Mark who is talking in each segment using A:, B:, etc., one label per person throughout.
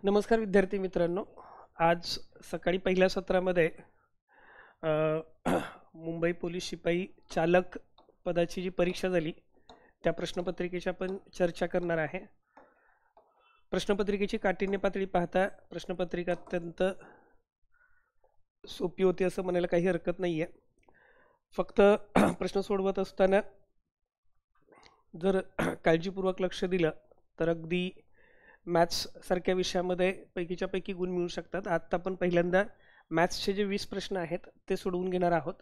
A: नमस्कार विद्यार्थी मित्रांनो. आज सकाळी पहिल्या सत्रामध्ये मुंबई पोलीस शिपाई चालक पदाची जी परीक्षा झाली त्या प्रश्नपत्रिकेची आपण चर्चा करणार आहे. प्रश्नपत्रिकेची काठिण्य पातळी पाहता प्रश्नपत्रिका अत्यंत सोपी होती असं म्हणायला काही हरकत नाही आहे. फक्त प्रश्न सोडवत असताना जर काळजीपूर्वक लक्ष दिलं तर अगदी मॅथ्स सारख्या विषयामध्ये पैकीच्या पैकी गुण मिळू शकतात. आता आपण पहिल्यांदा मॅथ्सचे जे 20 प्रश्न आहेत ते सोडवून घेणार आहोत.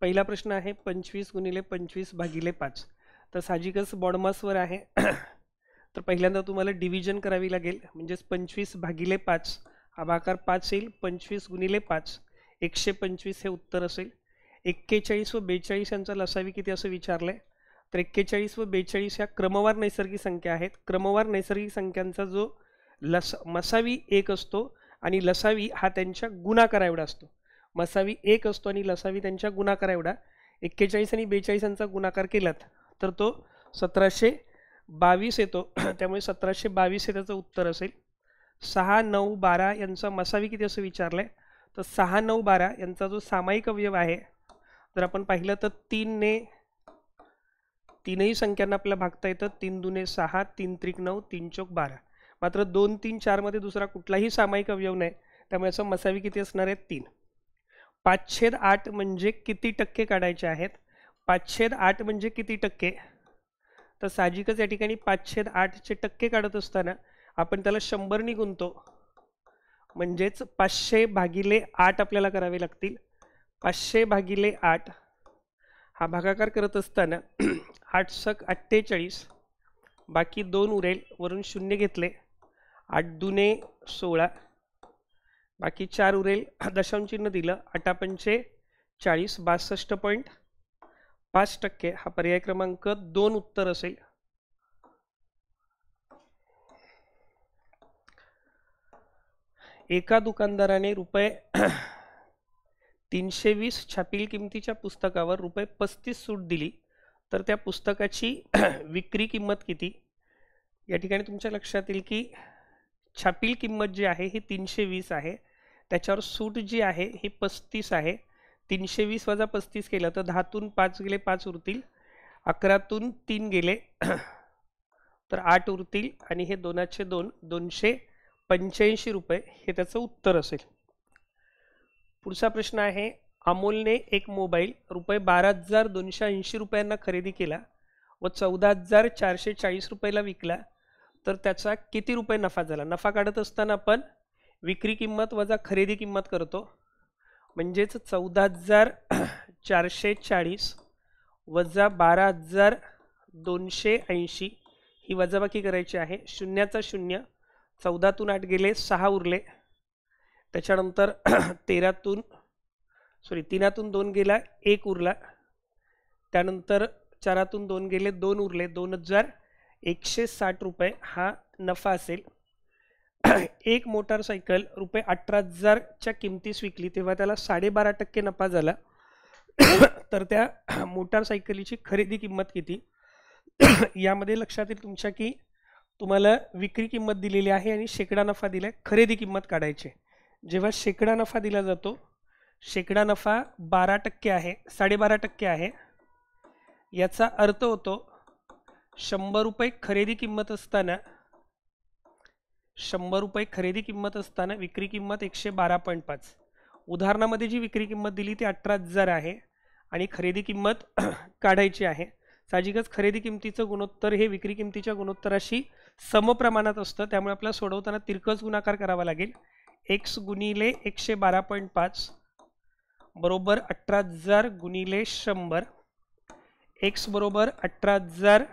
A: पहिला प्रश्न आहे 25 गुणिले 25 भागिले 5. तर साहजिकच बॉडमासवर आहे. तर पहिल्यांदा तुम्हाला डिव्हिजन करावी लागेल. म्हणजेच 25 भागिले 5 हा भागाकार 5 येईल. 25 गुणिले 5 125 हे उत्तर असेल. 41 व 42 यांचा लसावी किती असं विचारलं आहे. तर 41 व 42 ह्या क्रमवार नैसर्गिक संख्या आहेत. क्रमवार नैसर्गिक संख्यांचा जो मसावी 1 असतो आणि लसावी हा त्यांच्या गुणाकारा एवढा असतो. मसावी 1 असतो आणि लसावी त्यांच्या गुणाकारा एवढा. 41 आणि 42 यांचा गुणाकार केलात तर तो 1722 येतो. त्यामुळे 1722 हे त्याचं उत्तर असेल. 6, 9, 12 यांचा मसावी किती असं विचारलं आहे. तर 6, 9, 12 यांचा जो सामायिक अवयव आहे जर आपण पाहिलं तर 3 ने तीनही संख्यांना आपल्याला भागता येतं. 3 दुने 6, 3 त्रिक 9, 3 चौक 12. मात्र 2, 3, 4 मध्ये दुसरा कुठलाही सामायिक अवयव नाही. त्यामुळे असं मसावी किती असणार आहे 3. 5/8 म्हणजे किती टक्के काढायचे आहेत. 5/8 म्हणजे किती टक्के. तर साहजिकच या ठिकाणी 5/8 टक्के काढत असताना आपण त्याला 100 ने गुणतो. म्हणजेच 500 भागिले 8 आपल्याला करावे लागतील. 500 भागिले 8 हा भागाकार करत असताना 8 सक 48 बाकी 2 उरेल. वरून 0 घेतले. 8 दुने 16 बाकी 4 उरेल. दशांश चिन्ह दिलं. 8 पंचे 40 62.5% हा पर्याय क्रमांक 2 उत्तर असेल. एका दुकानदाराने रुपये 320 छापील किमतीच्या पुस्तकावर रुपये 35 सूट दिली तर त्या पुस्तकाची विक्री किंमत किती. या ठिकाणी तुमच्या लक्षात येईल की छापील किंमत जी आहे ही 320 आहे. त्याच्यावर सूट जी आहे ही 35 आहे. 320 वजा 35 केलं तर 10तून 5 गेले 5 उरतील. 11तून 3 गेले तर 8 उरतील आणि हे 2चे 2 285 रुपये हे त्याचं उत्तर असेल. पुढचा प्रश्न आहे अमोलने एक मोबाईल रुपये 12,280 रुपयांना खरेदी केला व 14,440 रुपयाला विकला तर त्याचा किती रुपये नफा झाला. नफा काढत असताना आपण विक्री किंमत वजा खरेदी किंमत करतो. म्हणजेच 14,440 वजा 12,280 ही वजाबाकी करायची आहे. शून्याचा 0. 14तून 8 गेले 6 उरले. त्याच्यानंतर 3तून 2 गेला 1 उरला. त्यानंतर 4तून 2 गेले 2 उरले. 2,160 रुपये हा नफा असेल. एक मोटारसायकल रुपये 18,000च्या किमतीस विकली तेव्हा त्याला 12.5% नफा झाला. तर त्या मोटारसायकलीची खरेदी किंमत किती. यामध्ये लक्षात येईल तुमच्या की तुम्हाला विक्री किंमत दिलेली आहे आणि शेकडा नफा दिलाय. खरेदी किंमत काढायची. जेव्हा शेकडा नफा दिला जातो शेकडा नफा 12% आहे 12.5% आहे. याचा अर्थ होतो 100 रुपये खरेदी किंमत असताना 100 रुपये खरेदी किंमत असताना विक्री किंमत 112.5. उदाहरणामध्ये जी विक्री किंमत दिली ती 18,000 आहे आणि खरेदी किंमत काढायची आहे. साहजिकच खरेदी किंमतीचं गुणोत्तर हे विक्री किंमतीच्या गुणोत्तराशी समप्रमाणात असतं. त्यामुळे आपल्याला सोडवताना तिरकस गुणाकार करावा लागेल. x गुणिले 112.5 बरोबर 18,000 गुणिले 100. x बरोबर 18,000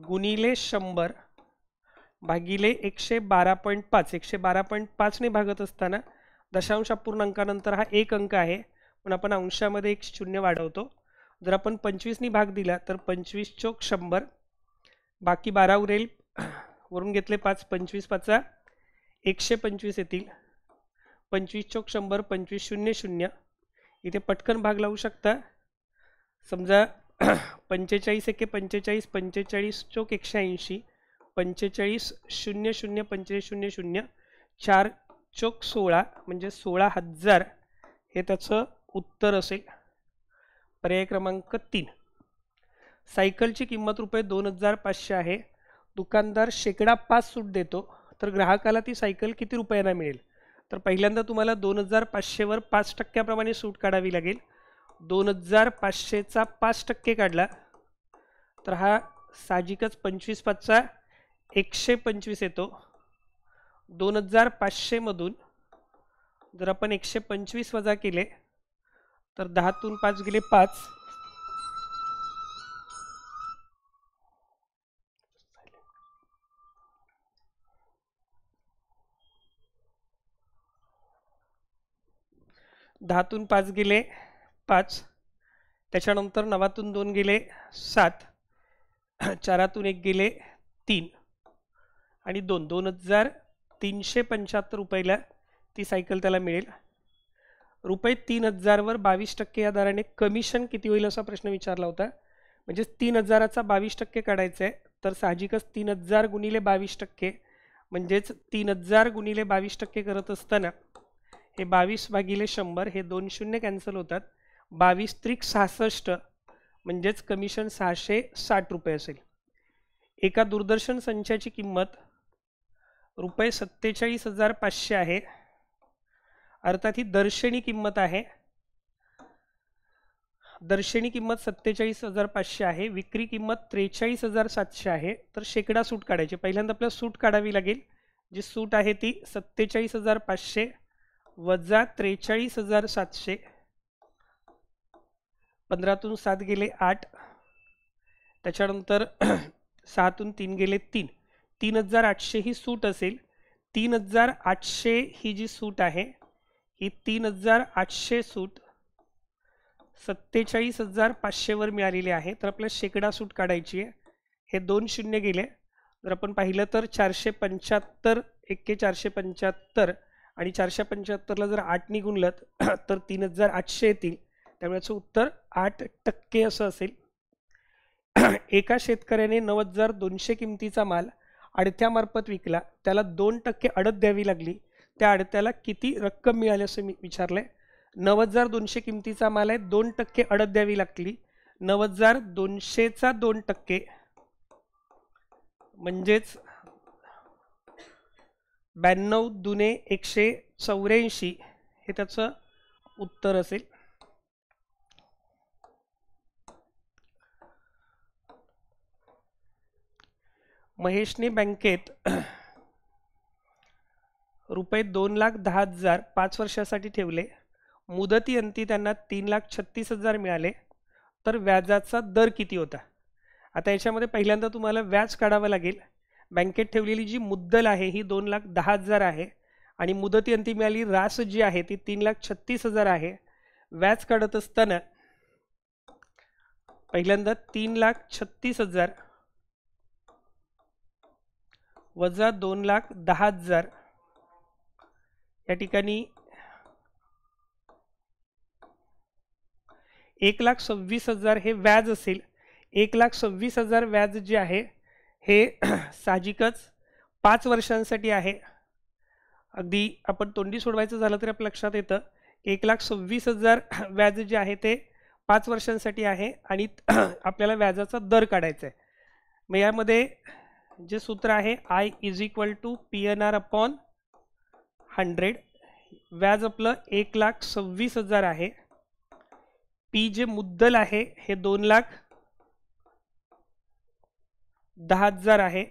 A: गुणिले 100 भागिले 112.5. 112.5 ने भागत असताना दशांश अपूर्णांकानंतर हा एक अंक आहे पण आपण अंशामध्ये एक शून्य वाढवतो. जर आपण 25 ने भाग दिला तर 25 चौक 100 बाकी 12 उरेल. वरून घेतले 5 25 5 125 येतील. 25 चौक 100 25 0 0. इथे पटकन भाग लावू शकता. समजा 45 एके 45 45 चौक 180 45,000,000 4 चोक 16 म्हणजे 16,000 हे त्याचं उत्तर असेल. पर्याय क्रमांक 3. सायकलची किंमत रुपये 2,500 आहे. दुकानदार %5 सूट देतो, तर ग्राहकाला ती सायकल किती रुपयांना मिळेल? तर पहिल्यांदा तुम्हाला 2,500 वर 5% सूट काढावी लागेल. 2,500चा 5% काढला तर हा साहजिकच 25×5 = 125 येतो. 2,500 मधून जर आपण 125 वजा केले तर 10तून 5 गेले 5. दहातून 5 गेले 5. त्याच्यानंतर 9तून 2 गेले 7. 4तून 1 गेले 3 आणि 2. 2,375 रुपयाला ती सायकल त्याला मिळेल. रुपये 3,000 वर 22% या दराने कमिशन किती होईल असा प्रश्न विचारला होता. म्हणजे 3,000चा 22% काढायचा आहे, तर साहजिकच 3,000 गुणिले 22% म्हणजेच 3,000 गुणिले 22% करत असताना हे 22/100 हे 2 शून्य कॅन्सल होतात. 22 त्रिक 66 म्हणजेच कमिशन 660 रुपये असेल. एका दूरदर्शन संचाची किंमत रुपये 47,500 आहे. अर्थात ही दर्शनी किंमत आहे. दर्शनी किंमत 47,500 आहे. विक्री किंमत 43,700 आहे. तर शेकडा सूट काढायची. पहिल्यांदा आपल्याला सूट काढावी लागेल. जी सूट आहे ती 47,500 वजा 43,700. 15तून 7 गेले 8. त्याच्यानंतर 6तून 3 गेले 3. 3,800 ही सूट असेल. 3,800 ही जी सूट आहे ही 3,800 सूट 47,500 वर मिळालेली आहे. तर आपल्याला शेकडा सूट काढायची आहे. हे 2 शून्य गेले. जर आपण पाहिलं तर 475 एक्के 475 आणि 475ला जर 8ने गुणलं तर 3,800 येतील. त्यामुळे याचं उत्तर 8% असं असेल. एका शेतकऱ्याने 9,200 किमतीचा माल अडत्यामार्फत विकला. त्याला 2% अडत द्यावी लागली. त्या अडत्याला किती रक्कम मिळाली असं मी विचारलंय. 9,200 किमतीचा माल आहे, 2% अडत द्यावी लागली. 9,200चा 2% म्हणजेच 92 दुने 184 हे त्याचं उत्तर असेल. महेशने बँकेत रुपये 2,10,000 5 वर्षासाठी ठेवले. मुदतीअंती त्यांना 3,36,000 मिळाले. तर व्याजाचा दर किती होता? आता याच्यामध्ये पहिल्यांदा तुम्हाला व्याज काढावं लागेल. बँकेत ठेवलेली जी मुद्दल आहे ही 2,10,000 आहे आणि मुदतीअंती मिळाली रास जी आहे ती 3,36,000 आहे. व्याज काढत असताना पहिल्यांदा 3,36,000 वजा 2,10,000 या ठिकाणी 1,26,000 हे व्याज असेल. 1,26,000 व्याज जे आहे हे साहजिकच 5 वर्षांसाठी आहे. अगदी आपण तोंडी सोडवायचं झालं तरी आपल्या लक्षात येतं 1,26,000 व्याज जे आहे ते 5 वर्षांसाठी आहे आणि आपल्याला व्याजाचा दर काढायचा आहे. मग यामध्ये जे सूत्र आहे I = PNR/100. व्याज आपलं 1,26,000 आहे. पी जे मुद्दल आहे हे 2,10,000 आहे.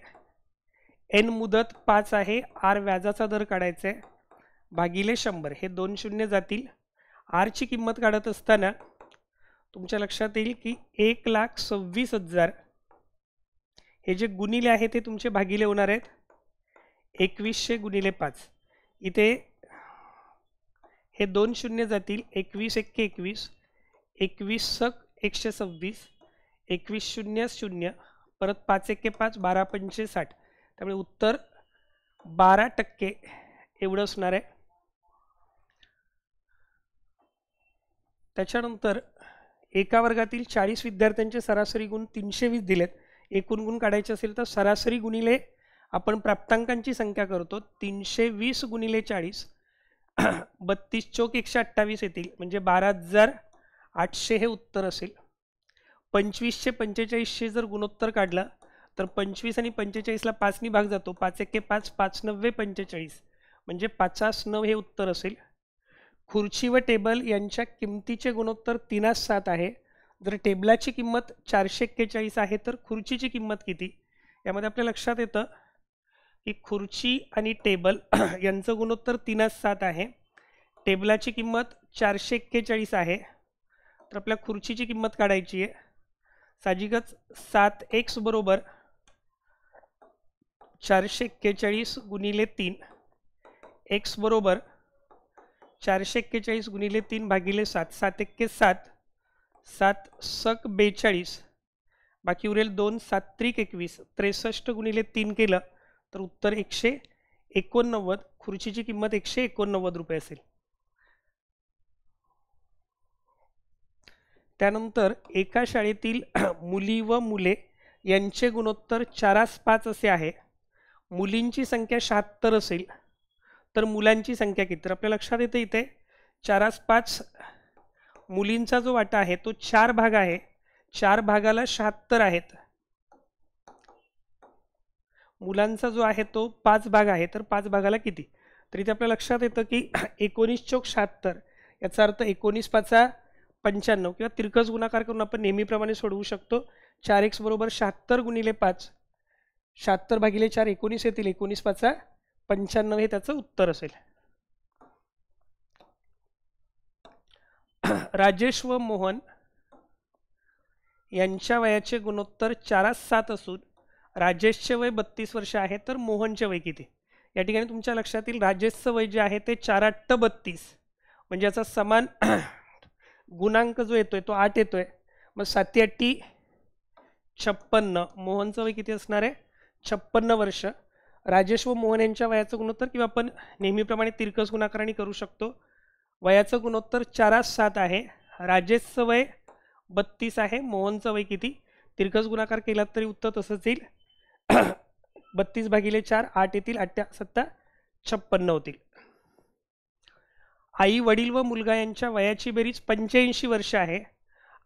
A: एन मुदत 5 आहे. आर व्याजाचा दर काढायचा आहे भागिले 100. हे 2 शून्य जातील. आर ची किंमत काढत असताना तुमच्या लक्षात येईल की 1,26,000 हे जे गुणिले आहे ते तुमचे भागिले होणार आहेत. 2,100 गुणिले 5. इथे हे 2 शून्य जातील. 21 एक्के 21. 21 126. 21 शून्य 0. परत 5 एक्के 5. 12 पंचे 60. त्यामुळे उत्तर 12% एवढं असणार आहे. त्याच्यानंतर एका वर्गातील 40 विद्यार्थ्यांचे सरासरी गुण 320 दिलेत. एकूण गुण काढायचे असेल तर सरासरी गुणिले आपण प्राप्तांकांची संख्या करतो, 320 गुणिले 40, 32 चोक 128 येतील, म्हणजे 12,800 हे उत्तर असेल. 25 45 जर गुणोत्तर काढलं तर 25 आणि 45ला 5नी भाग जातो, 5 एके 5, 5 9 45, म्हणजे 50 हे उत्तर असेल. खुर्ची व टेबल यांच्या किमतीचे गुणोत्तर 3:7 आहे. जर टेबलाची किंमत 441 आहे तर खुर्चीची किंमत किती? यामध्ये आपल्या लक्षात येतं की खुर्ची आणि टेबल यांचं गुणोत्तर 3:7 आहे. टेबलाची किंमत 441 आहे, तर आपल्या खुर्चीची किंमत काढायची आहे. साहजिकच 7x बरोबर 441 गुणिले 3, x बरोबर 441 गुणिले 3 भागिले 7, 7 एक्के 7, 7 सक 42, बाकी उरेल 2, 7 त्रिक 21, 63 गुणिले 3 केलं तर उत्तर 189. खुर्चीची किंमत 189 रुपये असेल. त्यानंतर एका शाळेतील मुली व मुले यांचे गुणोत्तर 4:5 असे आहे. मुलींची संख्या 76 असेल तर मुलांची संख्या किती? तर आपल्या लक्षात येते इथे 4:5 मुलींचा जो वाटा आहे तो 4 भाग आहे, 4 भागाला 76 आहेत. मुलांचा जो आहे तो 5 भाग आहे, तर 5 भागाला किती? तर इथे आपल्या लक्षात येतं की 19 चोक 76, याचा अर्थ 19 पाचा 95, किंवा तिरकस गुणाकार करून आपण नेहमीप्रमाणे सोडवू शकतो. 4x बरोबर 76 गुणिले 5, 76 भागिले 4 19 येतील, 19 पाचा 95 हे त्याचं उत्तर असेल. राजेश व मोहन यांच्या वयाचे गुणोत्तर 4:7 असून राजेशचे वय 32 वर्ष आहे, तर मोहनचे वय किती? या ठिकाणी तुमच्या लक्षात येईल राजेशचं वय जे आहे ते 4×8 32, म्हणजे याचा समान गुणांक जो येतोय तो 8 येतोय. मग 7×8 56, मोहनचं वय किती असणार आहे? 56 वर्ष. राजेश व मोहन यांच्या वयाचं गुणोत्तर, किंवा आपण नेहमीप्रमाणे तिरकस गुणाकाराने करू शकतो. वयाचं गुणोत्तर 4:7 आहे. राजेशचं वय 32 आहे, मोहनचं वय किती? तिरकस गुणाकार केला तरी उत्तर तसंच येईल. 32 भागिले 4 8 येतील, 8 7 56 होतील. आई वडील व मुलगा यांच्या वयाची बेरीज 85 वर्ष आहे.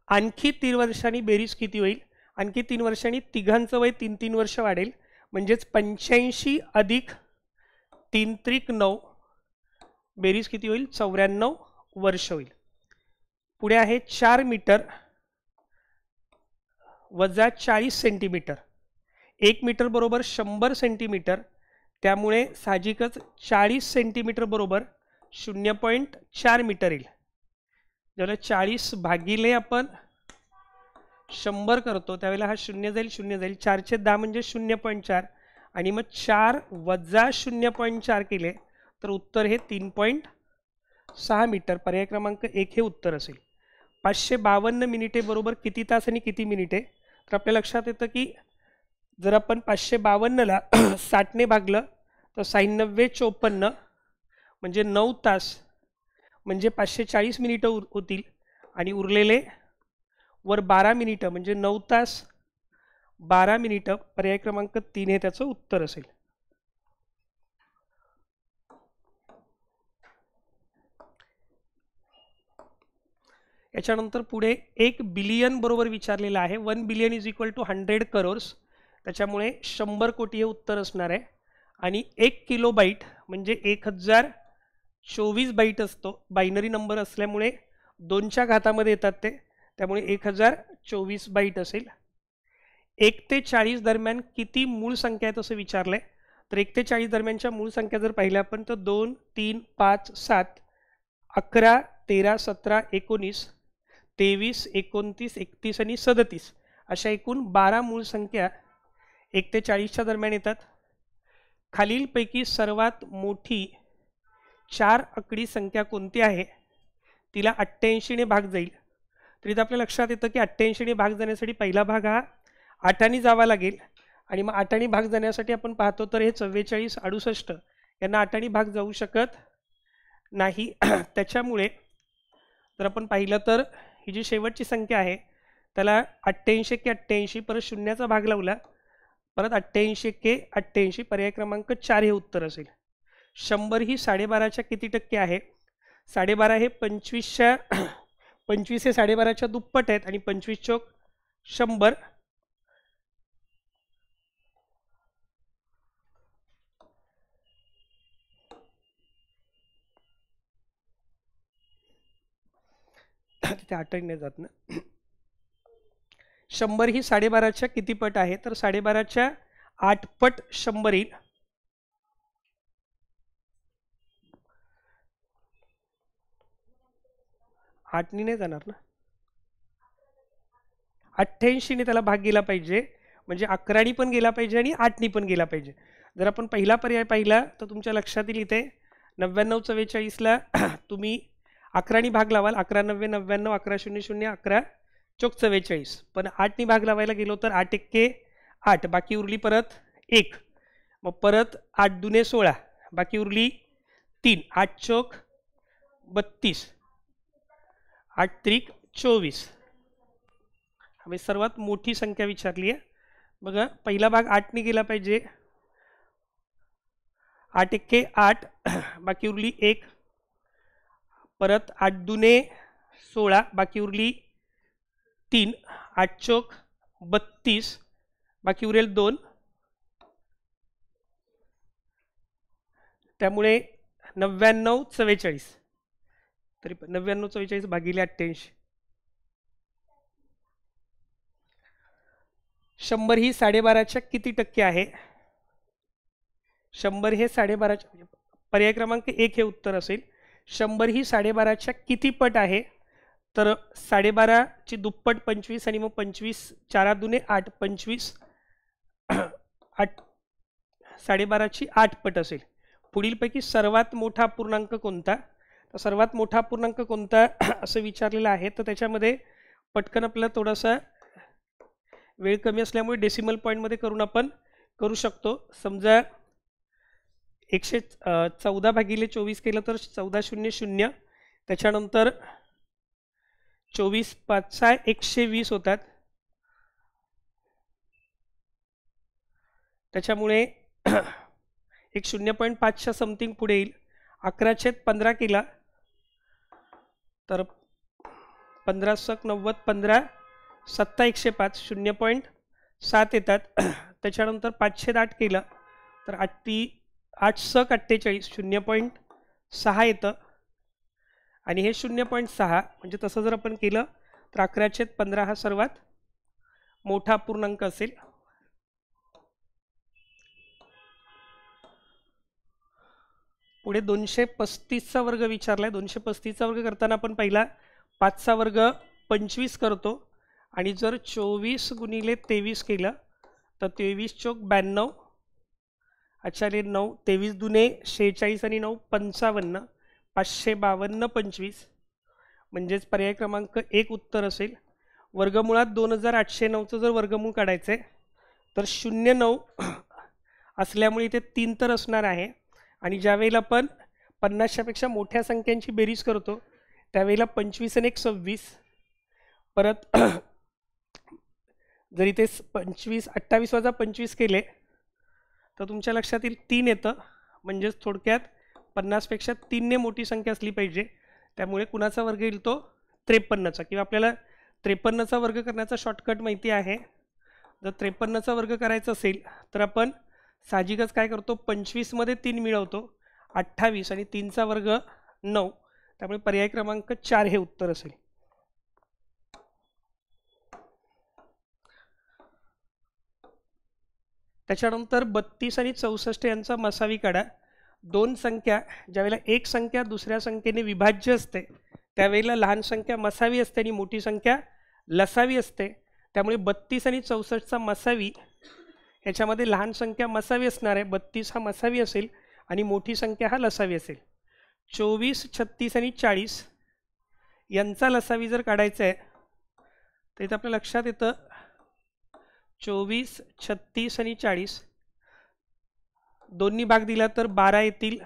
A: आणखी 3 वर्षांनी बेरीज किती होईल? आणखी 3 वर्षांनी तिघांचं वय 3 वर्ष वाढेल, म्हणजेच 85 अधिक 3 त्रिक 9, बेरीज किती होईल? 94 वर्ष होईल. पुढे आहे 4 मीटर वजा 40 सेंटीमीटर. 1 मीटर बरोबर 100 सेंटीमीटर, त्यामुळे साहजिकच 40 सेंटीमीटर बरोबर 0.4 मीटर येईल. ज्यावेळेला 40 भागिले आपण 100 करतो त्यावेळेला हा 0 जाईल, 0 जाईल, 4/10 म्हणजे 0.4, आणि मग 4 वजा 0.4 केले तर उत्तर हे 3.6 मीटर. पर्याय क्रमांक 1 हे उत्तर असेल. 552 मिनिटे बरोबर किती तास आणि किती मिनिटे? तर आपल्या लक्षात येतं की जर आपण 552ला 60ने भागलं तर 96×54 म्हणजे 9 तास, म्हणजे 540 मिनिटं होतील, आणि उरलेले वर 12 मिनिटं म्हणजे 9 तास 12 मिनिटं. पर्याय क्रमांक 3 हे त्याचं उत्तर असेल. याच्यानंतर पुढे 1 बिलियन बरोबर विचारलेलं आहे. 1 billion is equal to 100 crores, त्याच्यामुळे 100 कोटी हे उत्तर असणार आहे. आणि 1 किलोबाईट म्हणजे 1024 बाईट असतो. बायनरी नंबर असल्यामुळे 2च्या घातामध्ये येतात ते, त्यामुळे 1024 बाईट असेल. 1 ते 40 दरम्यान किती मूळ संख्या आहेत असं विचारलंय. तर 1 ते 40 दरम्यानच्या मूळ संख्या जर पाहिल्या आपण तर 2 3 5 7 11 13 17 19 23 29 31 आणि 37 अशा एकूण 12 मूळ संख्या 1 ते 40च्या दरम्यान येतात. खालीलपैकी सर्वात मोठी 4 आकडी संख्या कोणती आहे? तिला 88ने भाग जाईल. तर इथं आपल्या लक्षात येतं की 88ने भाग जाण्यासाठी पहिला भाग हा 8ने जावा लागेल, आणि मग 8ने भाग जाण्यासाठी आपण पाहतो तर हे 44 68 यांना 8ने भाग जाऊ शकत नाही. त्याच्यामुळे जर आपण पाहिलं तर ही जी शेवटची संख्या आहे त्याला 88 एक्के 88, परत शून्याचा भाग लावला, परत 88 एक्के 88, पर्याय क्रमांक 4 हे उत्तर असेल. 100 ही 12.5च्या किती टक्के आहे? 12.5 हे 25च्या 25 हे 12.5च्या दुप्पट आहेत आणि 25 चोक 100. तिथे आठही नाही जात ना. 100 ही 12.5च्या किती पट आहे? तर 12.5च्या 8 पट 100 येईल. आठनी नाही जाणार ना, 88ने त्याला भाग गेला पाहिजे, म्हणजे 11नी पण गेला पाहिजे आणि 8नी पण गेला पाहिजे. जर आपण पहिला पर्याय पाहिला तर तुमच्या लक्षात येईल इथे 9944ला तुम्ही 11नी भाग लावाल, 11 9 99, 11 0 0, 11 चोक 44. पण 8नी भाग लावायला गेलो तर 8 एक्के 8, बाकी उरली परत 1, मग परत 8 दुने 16, बाकी उरली 3, 8 चोक 32, 8 त्रिक 24. हमें सर्वात मोठी संख्या विचारली आहे बघा. पहिला भाग 8ने गेला पाहिजे, 8 एक्के 8, बाकी उरली 1, परत 8 दुने 16, बाकी उरली 3, 8 चोक 32, बाकी उरेल 2. त्यामुळे 99 44, तरी 99 44 भागिले 88. 100 ही 12.5च्या किती टक्के आहे? 100 हे 12.5, पर्याय क्रमांक 1 हे उत्तर असेल. 100 ही 12.5च्या किती पट आहे? तर 12.5ची दुप्पट 25 आणि मग 25 4 दुने 8, 25 8, 12.5ची 8 पट असेल. पुढीलपैकी सर्वात मोठा पूर्णांक कोणता? तर सर्वात मोठा पूर्णांक कोणता असं विचारलेलं आहे. तर त्याच्यामध्ये पटकन आपल्याला थोडासा वेळ कमी असल्यामुळे डेसिमल पॉईंटमध्ये करून आपण करू शकतो. समजा 114 भागिले 24 केलं तर 1400, त्याच्यानंतर 24 5 120 होतात. त्याच्यामुळे एक 0.5च्या समथिंग पुढे येईल. 11/15 केला तर 15 सक 90, 15 7 105, 0.7 येतात. त्याच्यानंतर 5/8 केलं तर 8 सक 48, 0.6 येतं आणि हे 0.6, म्हणजे तसं जर आपण केलं तर 11/15 हा सर्वात मोठा पूर्णांक असेल. पुढे 235चा वर्ग विचारलाय. 235चा वर्ग करताना आपण पहिला 5चा वर्ग 25 करतो आणि जर 24 गुणिले 23 केलं तर 23 चोक 92, आचार्य 9, 23 दुने 46 आणि 9 55, 552 25, म्हणजेच पर्याय क्रमांक 1 उत्तर असेल. वर्गमुळात 2809चं जर वर्गमूळ काढायचं आहे तर 09 असल्यामुळे इथे 3 तर असणार आहे. आणि ज्यावेळेला आपण 50च्या पेक्षा मोठ्या संख्यांची बेरीज करतो त्यावेळेला 25 आणि 1 26, परत जर इथे 28 वजा 25 केले तर तुमच्या लक्षात येईल 3 येतं. म्हणजेच थोडक्यात 50पेक्षा 3ने मोठी संख्या असली पाहिजे. त्यामुळे कुणाचा वर्ग येईल तो 53चा, किंवा आपल्याला 53चा वर्ग करण्याचा शॉर्टकट माहिती आहे. जर 53चा वर्ग करायचा असेल तर आपण साहजिकच काय करतो, 25 मध्ये 3 मिळवतो, 28 आणि 3चा वर्ग 9, त्यामुळे पर्याय क्रमांक 4 हे उत्तर असेल. त्याच्यानंतर 32 आणि 64 यांचा मसावी काढा. दोन संख्या ज्यावेळेला एक संख्या दुसऱ्या संख्येने विभाज्य असते त्यावेळेला लहान संख्या मसावी असते आणि मोठी संख्या लसावी असते. त्यामुळे 32 आणि 64चा मसावी याच्यामध्ये लहान संख्या मसावी असणार आहे. 32 हा मसावी असेल आणि मोठी संख्या हा लसावी असेल. 24 36 आणि 40 यांचा लसावी जर काढायचा आहे तर इथे आपल्या लक्षात येतं 24 36 आणि 40 दोन्ही भाग दिला तर 12 येतील,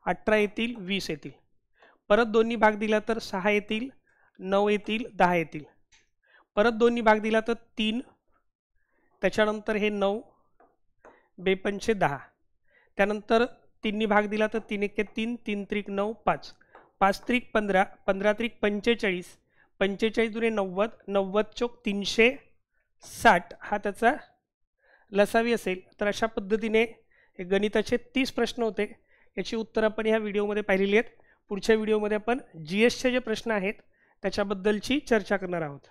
A: 18 येतील, 20 येतील. परत दोन्ही भाग दिला तर 6 येतील, 9 येतील, 10 येतील. परत 2नी भाग दिला तर 3, त्याच्यानंतर हे 9, 2 पंचे 10, त्यानंतर 3नी भाग दिला तर 3 एके 3, 3 त्रिक 9, 5, 5 त्रिक 15, 15 त्रिक 45, 45 दुने 90, 90 चोक 360 हा त्याचा लसावी असेल. तर अशा पद्धतीने हे गणिताचे 30 प्रश्न होते. याची उत्तर आपण ह्या व्हिडिओमध्ये पाहिलेली आहेत. पुढच्या व्हिडिओमध्ये आपण GSचे जे प्रश्न आहेत त्याच्याबद्दलची चर्चा करणार आहोत.